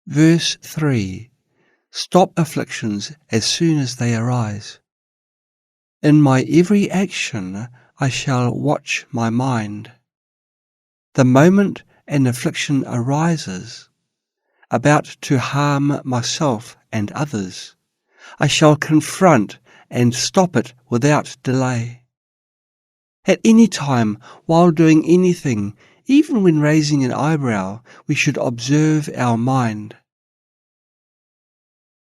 Verse 3. Stop afflictions as soon as they arise. In my every action I shall watch my mind. The moment an affliction arises, about to harm myself and others, I shall confront and stop it without delay. At any time, while doing anything, even when raising an eyebrow, we should observe our mind.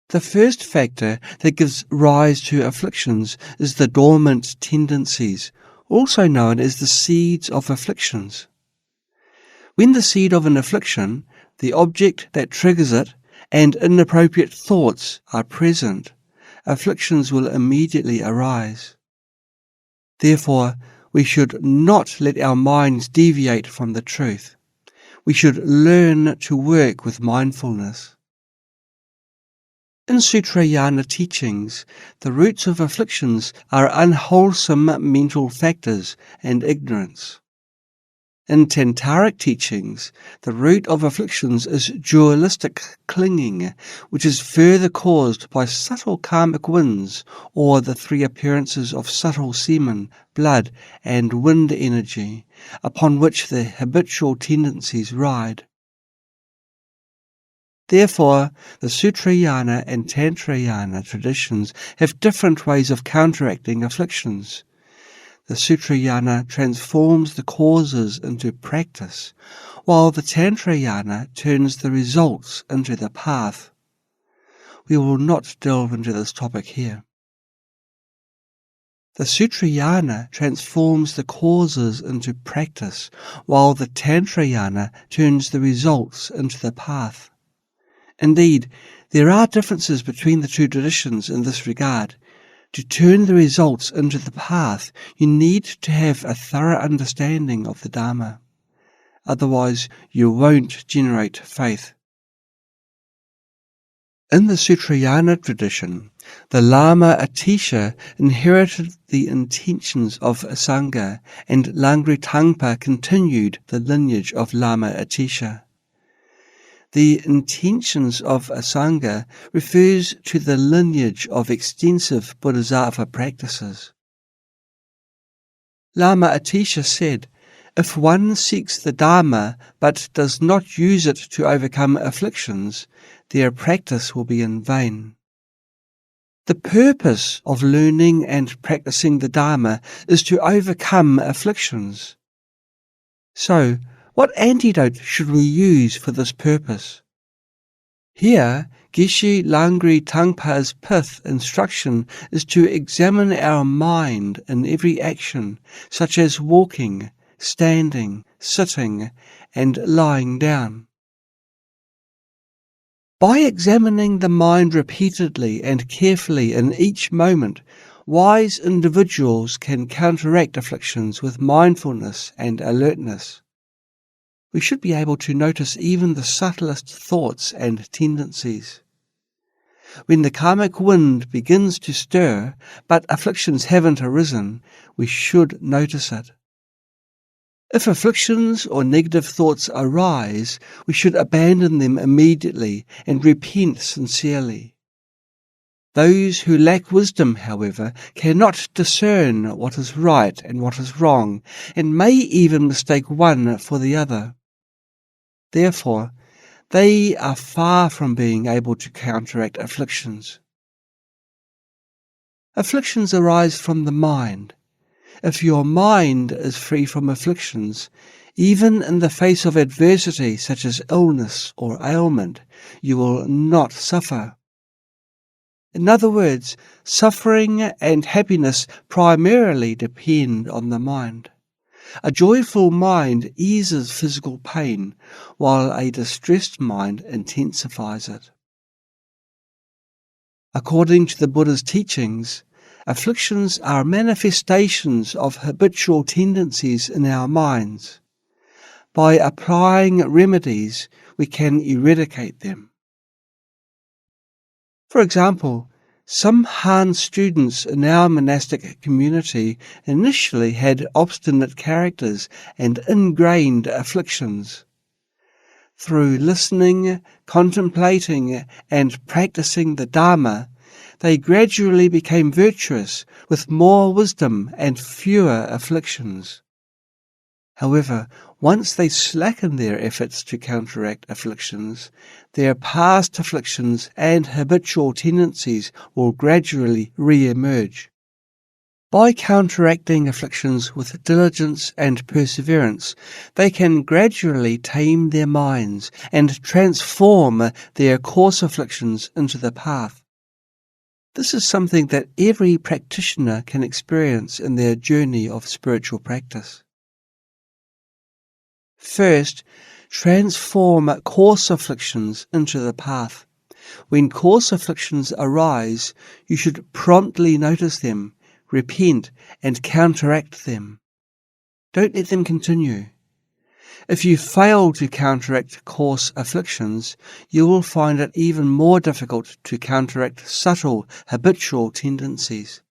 The first factor that gives rise to afflictions is the dormant tendencies, also known as the seeds of afflictions. When the seed of an affliction, the object that triggers it, and inappropriate thoughts are present, afflictions will immediately arise. Therefore, we should not let our minds deviate from the truth. We should learn to work with mindfulness. In Sutrayana teachings, the roots of afflictions are unwholesome mental factors and ignorance. In Tantric teachings, the root of afflictions is dualistic clinging, which is further caused by subtle karmic winds, or the three appearances of subtle semen, blood, and wind energy, upon which the habitual tendencies ride. Therefore, the Sutrayana and Tantrayana traditions have different ways of counteracting afflictions. The Sutrayana transforms the causes into practice, while the Tantrayana turns the results into the path. We will not delve into this topic here. The Sutrayana transforms the causes into practice, while the Tantrayana turns the results into the path. Indeed, there are differences between the two traditions in this regard. To turn the results into the path, you need to have a thorough understanding of the Dharma. Otherwise, you won't generate faith. In the Sutrayana tradition, the Lama Atisha inherited the intentions of Sangha, and Langri Tangpa continued the lineage of Lama Atisha. The intentions of Sangha refers to the lineage of extensive Bodhisattva practices. Lama Atisha said, "If one seeks the Dharma but does not use it to overcome afflictions, their practice will be in vain." The purpose of learning and practicing the Dharma is to overcome afflictions. So, what antidote should we use for this purpose? Here, Geshe Langri Tangpa's pith instruction is to examine our mind in every action, such as walking, standing, sitting, and lying down. By examining the mind repeatedly and carefully in each moment, wise individuals can counteract afflictions with mindfulness and alertness. We should be able to notice even the subtlest thoughts and tendencies. When the karmic wind begins to stir, but afflictions haven't arisen, we should notice it. If afflictions or negative thoughts arise, we should abandon them immediately and repent sincerely. Those who lack wisdom, however, cannot discern what is right and what is wrong, and may even mistake one for the other. Therefore, they are far from being able to counteract afflictions. Afflictions arise from the mind. If your mind is free from afflictions, even in the face of adversity such as illness or ailment, you will not suffer. In other words, suffering and happiness primarily depend on the mind. A joyful mind eases physical pain, while a distressed mind intensifies it. According to the Buddha's teachings, afflictions are manifestations of habitual tendencies in our minds. By applying remedies, we can eradicate them. For example, some Han students in our monastic community initially had obstinate characters and ingrained afflictions. Through listening, contemplating, and practicing the Dharma, they gradually became virtuous with more wisdom and fewer afflictions. However, once they slacken their efforts to counteract afflictions, their past afflictions and habitual tendencies will gradually re-emerge. By counteracting afflictions with diligence and perseverance, they can gradually tame their minds and transform their coarse afflictions into the path. This is something that every practitioner can experience in their journey of spiritual practice. First, transform coarse afflictions into the path. When coarse afflictions arise, you should promptly notice them, repent, and counteract them. Don't let them continue. If you fail to counteract coarse afflictions, you will find it even more difficult to counteract subtle, habitual tendencies.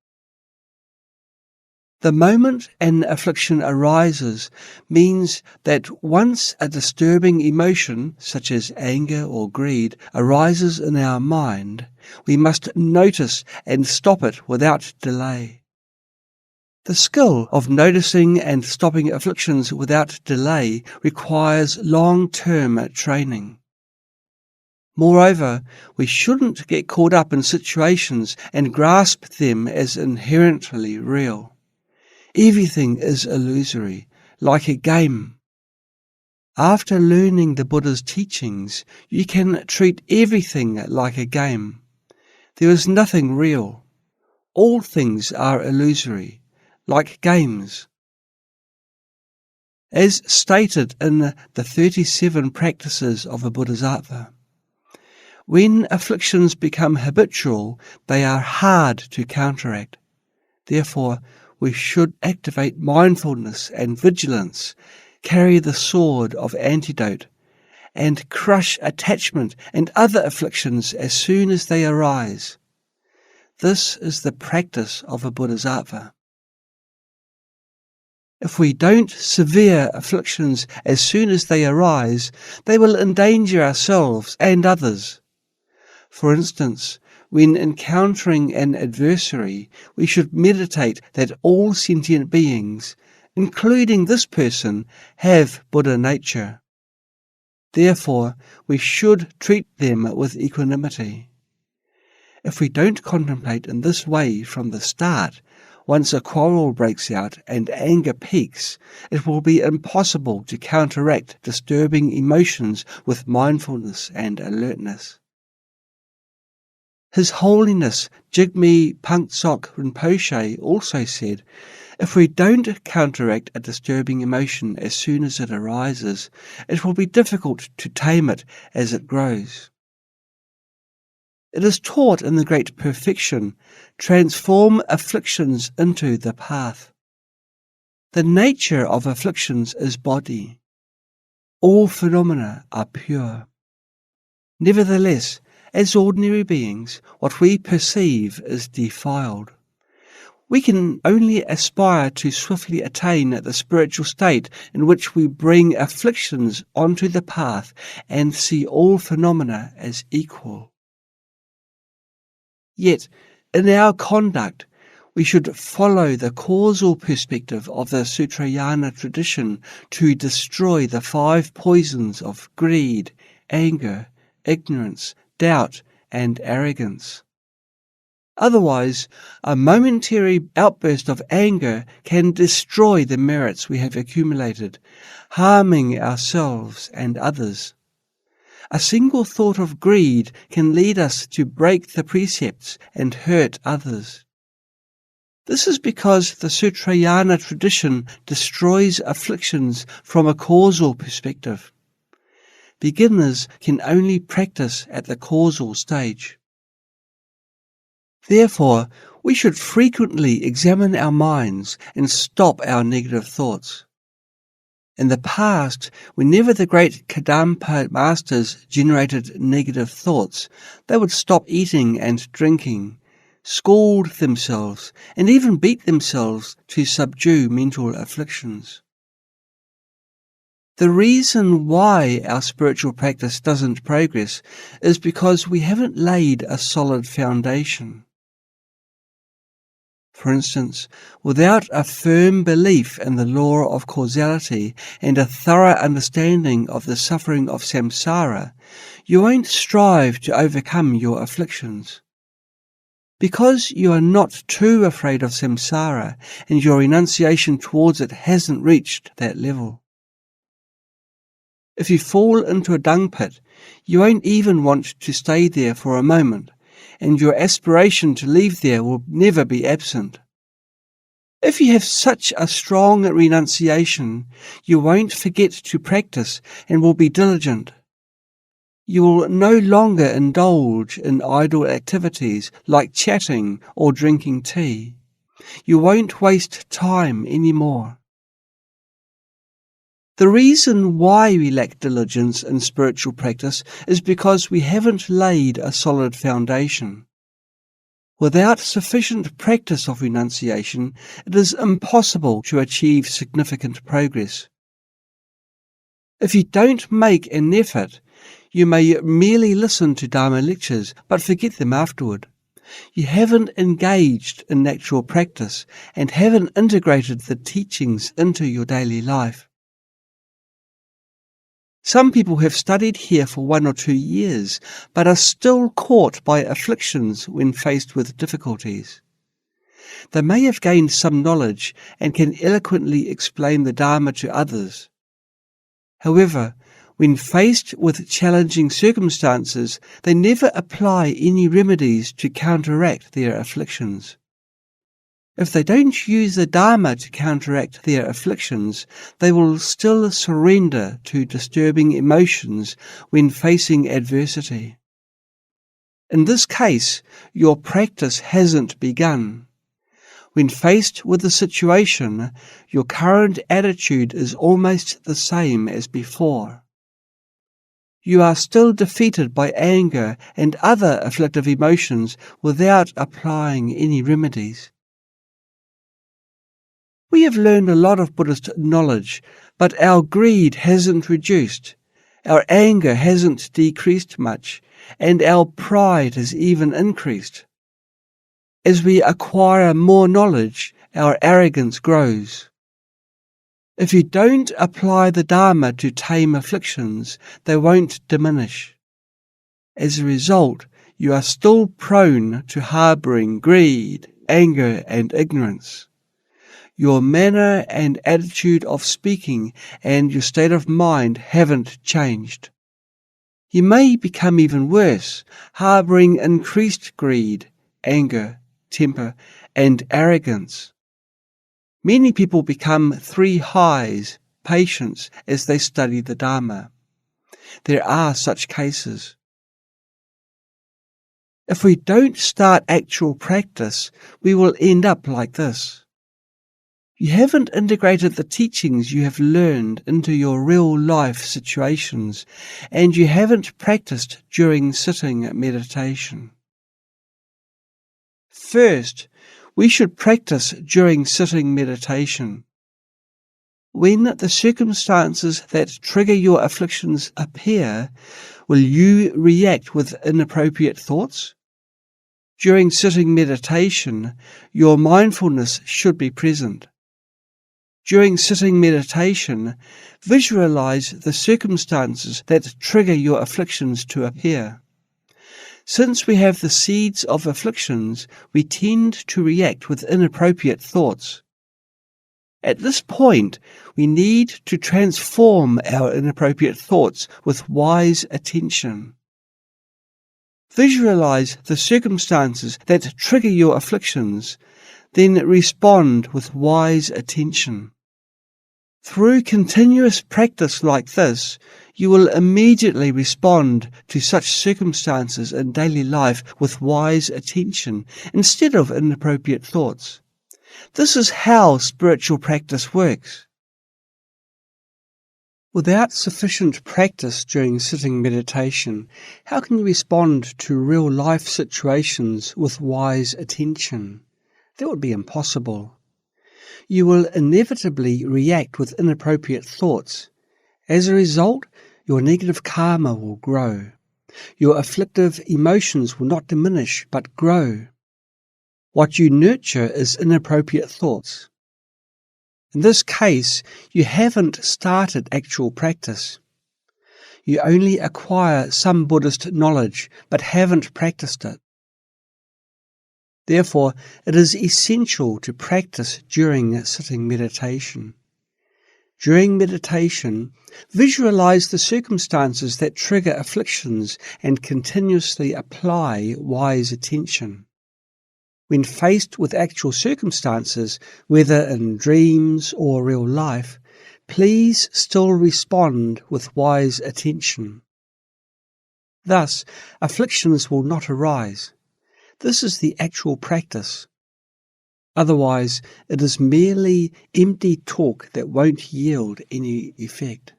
The moment an affliction arises means that once a disturbing emotion, such as anger or greed, arises in our mind, we must notice and stop it without delay. The skill of noticing and stopping afflictions without delay requires long-term training. Moreover, we shouldn't get caught up in situations and grasp them as inherently real. Everything is illusory, like a game. After learning the Buddha's teachings, you can treat everything like a game. There is nothing real. All things are illusory, like games. As stated in the 37 practices of a Bodhisattva, when afflictions become habitual, they are hard to counteract. Therefore, we should activate mindfulness and vigilance, carry the sword of antidote, and crush attachment and other afflictions as soon as they arise. This is the practice of a Bodhisattva. If we don't severe afflictions as soon as they arise, they will endanger ourselves and others. For instance, when encountering an adversary, we should meditate that all sentient beings, including this person, have Buddha nature. Therefore, we should treat them with equanimity. If we don't contemplate in this way from the start, once a quarrel breaks out and anger peaks, it will be impossible to counteract disturbing emotions with mindfulness and alertness. His Holiness Jigme Pangsok Rinpoche also said, if we don't counteract a disturbing emotion as soon as it arises, it will be difficult to tame it as it grows. It is taught in the Great Perfection, transform afflictions into the path. The nature of afflictions is body. All phenomena are pure. Nevertheless, as ordinary beings, what we perceive is defiled. We can only aspire to swiftly attain the spiritual state in which we bring afflictions onto the path and see all phenomena as equal. Yet, in our conduct, we should follow the causal perspective of the Sutrayana tradition to destroy the 5 poisons of greed, anger, ignorance, doubt, and arrogance. Otherwise, a momentary outburst of anger can destroy the merits we have accumulated, harming ourselves and others. A single thought of greed can lead us to break the precepts and hurt others. This is because the Sutrayana tradition destroys afflictions from a causal perspective. Beginners can only practice at the causal stage. Therefore, we should frequently examine our minds and stop our negative thoughts. In the past, whenever the great Kadampa masters generated negative thoughts, they would stop eating and drinking, scold themselves, and even beat themselves to subdue mental afflictions. The reason why our spiritual practice doesn't progress is because we haven't laid a solid foundation. For instance, without a firm belief in the law of causality and a thorough understanding of the suffering of samsara, you won't strive to overcome your afflictions. Because you are not too afraid of samsara and your renunciation towards it hasn't reached that level. If you fall into a dung pit, you won't even want to stay there for a moment, and your aspiration to leave there will never be absent. If you have such a strong renunciation, you won't forget to practice and will be diligent. You will no longer indulge in idle activities like chatting or drinking tea. You won't waste time anymore. The reason why we lack diligence in spiritual practice is because we haven't laid a solid foundation. Without sufficient practice of renunciation, it is impossible to achieve significant progress. If you don't make an effort, you may merely listen to Dharma lectures but forget them afterward. You haven't engaged in actual practice and haven't integrated the teachings into your daily life. Some people have studied here for 1 or 2 years, but are still caught by afflictions when faced with difficulties. They may have gained some knowledge and can eloquently explain the Dharma to others. However, when faced with challenging circumstances, they never apply any remedies to counteract their afflictions. If they don't use the Dharma to counteract their afflictions, they will still surrender to disturbing emotions when facing adversity. In this case, your practice hasn't begun. When faced with the situation, your current attitude is almost the same as before. You are still defeated by anger and other afflictive emotions without applying any remedies. We have learned a lot of Buddhist knowledge, but our greed hasn't reduced, our anger hasn't decreased much, and our pride has even increased. As we acquire more knowledge, our arrogance grows. If you don't apply the Dharma to tame afflictions, they won't diminish. As a result, you are still prone to harbouring greed, anger, and ignorance. Your manner and attitude of speaking and your state of mind haven't changed. You may become even worse, harbouring increased greed, anger, temper, and arrogance. Many people become 3 highs, patience, as they study the Dharma. There are such cases. If we don't start actual practice, we will end up like this. You haven't integrated the teachings you have learned into your real-life situations, and you haven't practiced during sitting meditation. First, we should practice during sitting meditation. When the circumstances that trigger your afflictions appear, will you react with inappropriate thoughts? During sitting meditation, your mindfulness should be present. During sitting meditation, visualize the circumstances that trigger your afflictions to appear. Since we have the seeds of afflictions, we tend to react with inappropriate thoughts. At this point, we need to transform our inappropriate thoughts with wise attention. Visualize the circumstances that trigger your afflictions, then respond with wise attention. Through continuous practice like this, you will immediately respond to such circumstances in daily life with wise attention instead of inappropriate thoughts. This is how spiritual practice works. Without sufficient practice during sitting meditation, how can you respond to real-life situations with wise attention? That would be impossible. You will inevitably react with inappropriate thoughts, As a result, your negative karma will grow. Your afflictive emotions will not diminish but grow. What you nurture is inappropriate thoughts. In this case, you haven't started actual practice. You only acquire some Buddhist knowledge but haven't practiced it. Therefore, it is essential to practice during sitting meditation. During meditation, visualize the circumstances that trigger afflictions and continuously apply wise attention. When faced with actual circumstances, whether in dreams or real life, please still respond with wise attention. Thus, afflictions will not arise. This is the actual practice. Otherwise, it is merely empty talk that won't yield any effect.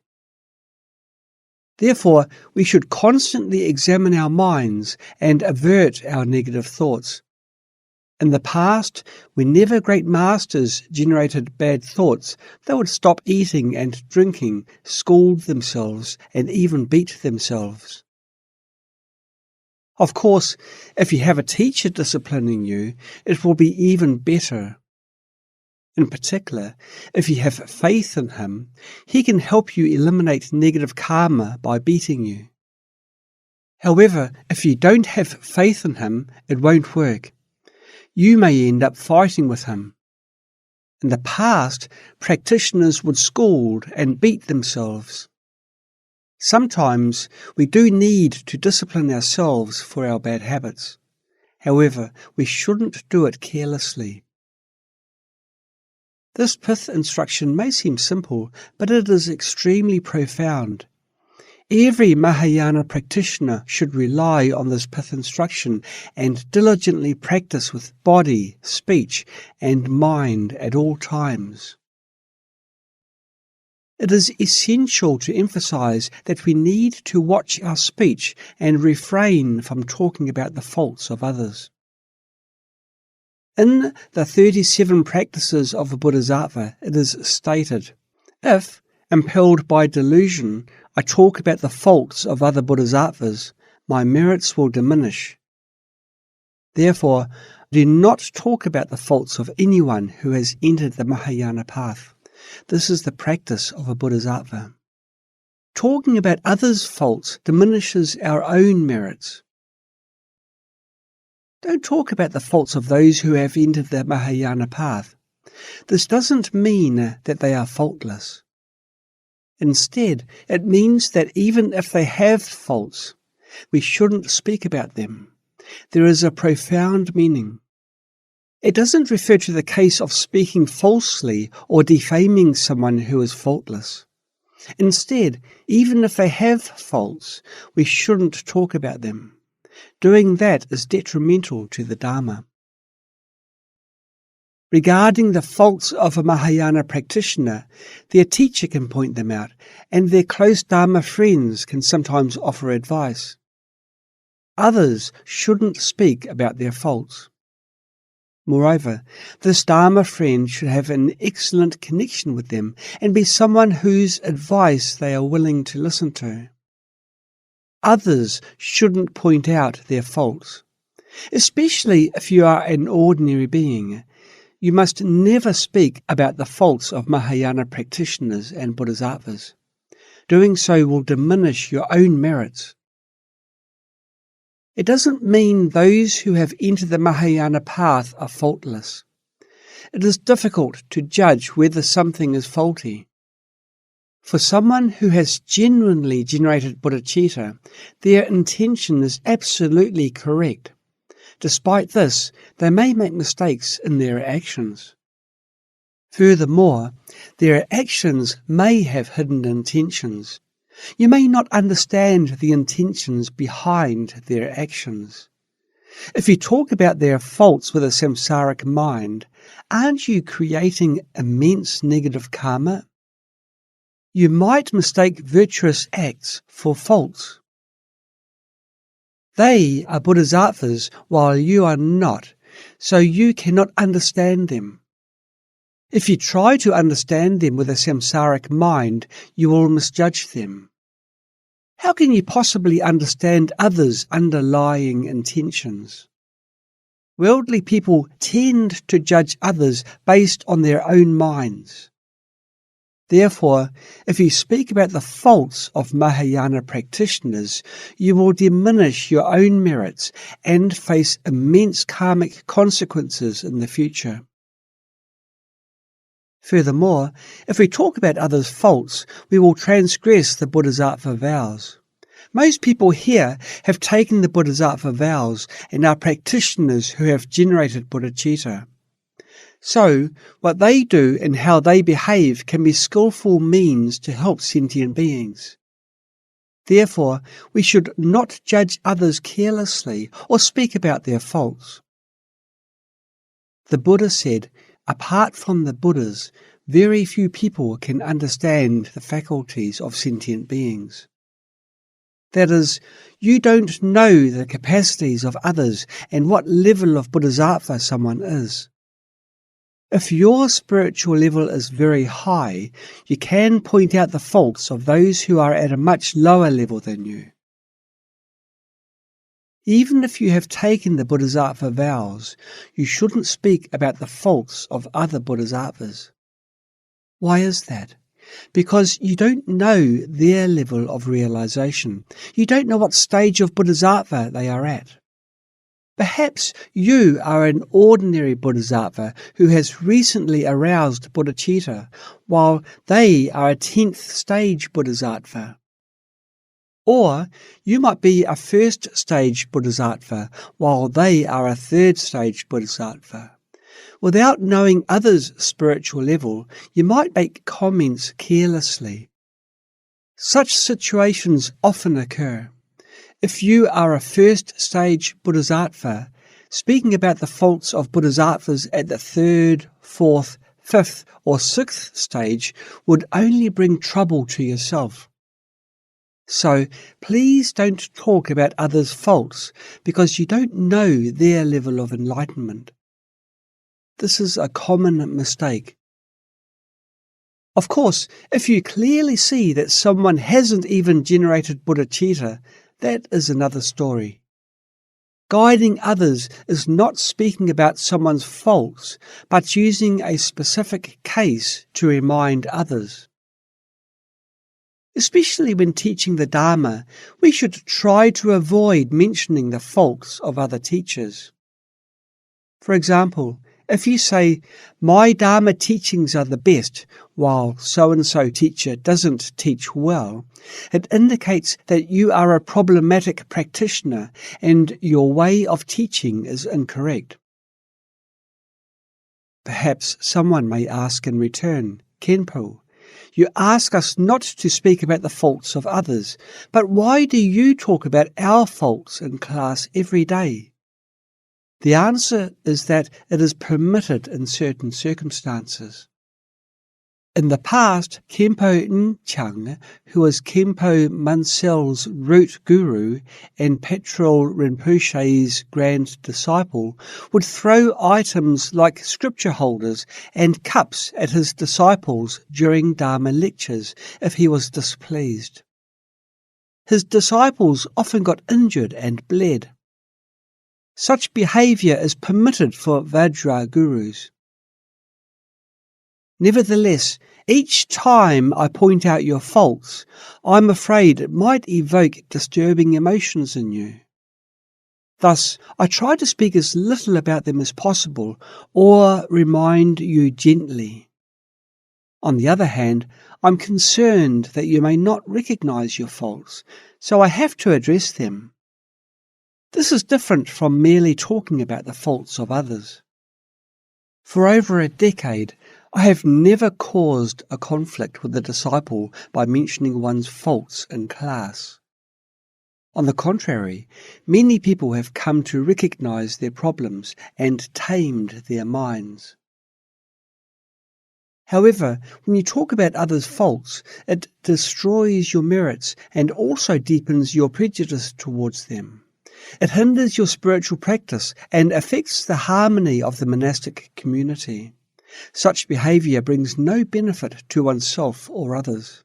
Therefore, we should constantly examine our minds and avert our negative thoughts. In the past, whenever great masters generated bad thoughts, they would stop eating and drinking, scold themselves, and even beat themselves. Of course, if you have a teacher disciplining you, it will be even better. In particular, if you have faith in him, he can help you eliminate negative karma by beating you. However, if you don't have faith in him, it won't work. You may end up fighting with him. In the past, practitioners would scold and beat themselves. Sometimes we do need to discipline ourselves for our bad habits. However, we shouldn't do it carelessly. This pith instruction may seem simple, but it is extremely profound. Every Mahayana practitioner should rely on this pith instruction and diligently practice with body, speech, and mind at all times. It is essential to emphasize that we need to watch our speech and refrain from talking about the faults of others. In the 37 practices of the Bodhisattva, it is stated, if, impelled by delusion, I talk about the faults of other Bodhisattvas, my merits will diminish. Therefore, do not talk about the faults of anyone who has entered the Mahayana path. This is the practice of a Bodhisattva. Talking about others' faults diminishes our own merits. Don't talk about the faults of those who have entered the Mahayana path. This doesn't mean that they are faultless. Instead, it means that even if they have faults, we shouldn't speak about them. There is a profound meaning. It doesn't refer to the case of speaking falsely or defaming someone who is faultless. Instead, even if they have faults, we shouldn't talk about them. Doing that is detrimental to the Dharma. Regarding the faults of a Mahayana practitioner, their teacher can point them out, and their close Dharma friends can sometimes offer advice. Others shouldn't speak about their faults. Moreover, this Dharma friend should have an excellent connection with them and be someone whose advice they are willing to listen to. Others shouldn't point out their faults. Especially if you are an ordinary being, you must never speak about the faults of Mahayana practitioners and Bodhisattvas. Doing so will diminish your own merits. It doesn't mean those who have entered the Mahayana path are faultless. It is difficult to judge whether something is faulty. For someone who has genuinely generated bodhicitta, their intention is absolutely correct. Despite this, they may make mistakes in their actions. Furthermore, their actions may have hidden intentions. You may not understand the intentions behind their actions. If you talk about their faults with a samsaric mind, aren't you creating immense negative karma? You might mistake virtuous acts for faults. They are bodhisattvas while you are not, so you cannot understand them. If you try to understand them with a samsaric mind, you will misjudge them. How can you possibly understand others' underlying intentions? Worldly people tend to judge others based on their own minds. Therefore, if you speak about the faults of Mahayana practitioners, you will diminish your own merits and face immense karmic consequences in the future. Furthermore, if we talk about others' faults, we will transgress the Bodhisattva vows. Most people here have taken the Bodhisattva vows and are practitioners who have generated bodhicitta. So, what they do and how they behave can be skillful means to help sentient beings. Therefore, we should not judge others carelessly or speak about their faults. The Buddha said, apart from the Buddhas, very few people can understand the faculties of sentient beings. That is, you don't know the capacities of others and what level of bodhisattva someone is. If your spiritual level is very high, you can point out the faults of those who are at a much lower level than you. Even if you have taken the bodhisattva vows, you shouldn't speak about the faults of other bodhisattvas. Why is that? Because you don't know their level of realization. You don't know what stage of bodhisattva they are at. Perhaps you are an ordinary bodhisattva who has recently aroused bodhicitta, while they are a 10th stage bodhisattva. Or you might be a first stage bodhisattva, while they are a 3rd stage bodhisattva. Without knowing others' spiritual level, you might make comments carelessly. Such situations often occur. If you are a 1st stage bodhisattva, speaking about the faults of bodhisattvas at the 3rd, 4th, 5th or 6th stage would only bring trouble to yourself. So please don't talk about others' faults because you don't know their level of enlightenment. This is a common mistake. Of course, if you clearly see that someone hasn't even generated bodhicitta, that is another story. Guiding others is not speaking about someone's faults, but using a specific case to remind others. Especially when teaching the Dharma, we should try to avoid mentioning the faults of other teachers. For example, if you say, my Dharma teachings are the best, while so-and-so teacher doesn't teach well, it indicates that you are a problematic practitioner and your way of teaching is incorrect. Perhaps someone may ask in return, Khenpo, you ask us not to speak about the faults of others, but why do you talk about our faults in class every day? The answer is that it is permitted in certain circumstances. In the past, Khenpo Nchang, who was Khenpo Mansel's root guru and Patrul Rinpoche's grand disciple, would throw items like scripture holders and cups at his disciples during Dharma lectures if he was displeased. His disciples often got injured and bled. Such behaviour is permitted for Vajra gurus. Nevertheless, each time I point out your faults, I'm afraid it might evoke disturbing emotions in you. Thus, I try to speak as little about them as possible, or remind you gently. On the other hand, I'm concerned that you may not recognise your faults, so I have to address them. This is different from merely talking about the faults of others. For over a decade, I have never caused a conflict with a disciple by mentioning one's faults in class. On the contrary, many people have come to recognise their problems and tamed their minds. However, when you talk about others' faults, it destroys your merits and also deepens your prejudice towards them. It hinders your spiritual practice and affects the harmony of the monastic community. Such behaviour brings no benefit to oneself or others.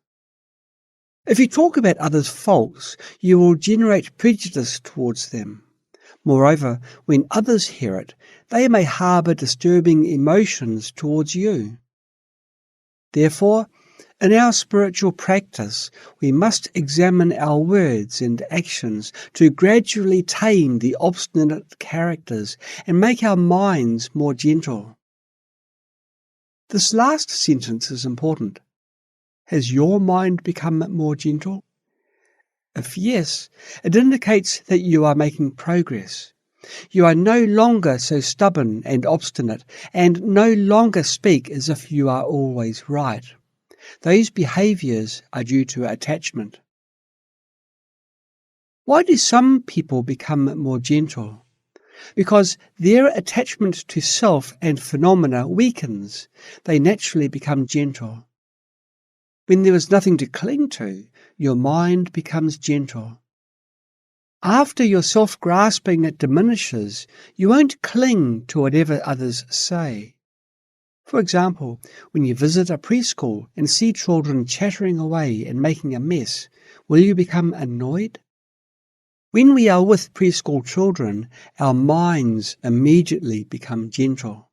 If you talk about others' faults, you will generate prejudice towards them. Moreover, when others hear it, they may harbour disturbing emotions towards you. Therefore, in our spiritual practice, we must examine our words and actions to gradually tame the obstinate characters and make our minds more gentle. This last sentence is important. Has your mind become more gentle? If yes, it indicates that you are making progress. You are no longer so stubborn and obstinate, and no longer speak as if you are always right. Those behaviours are due to attachment. Why do some people become more gentle? Because their attachment to self and phenomena weakens. They naturally become gentle. When there is nothing to cling to, your mind becomes gentle. After your self-grasping diminishes, you won't cling to whatever others say. For example, when you visit a preschool and see children chattering away and making a mess, will you become annoyed? When we are with preschool children, our minds immediately become gentle.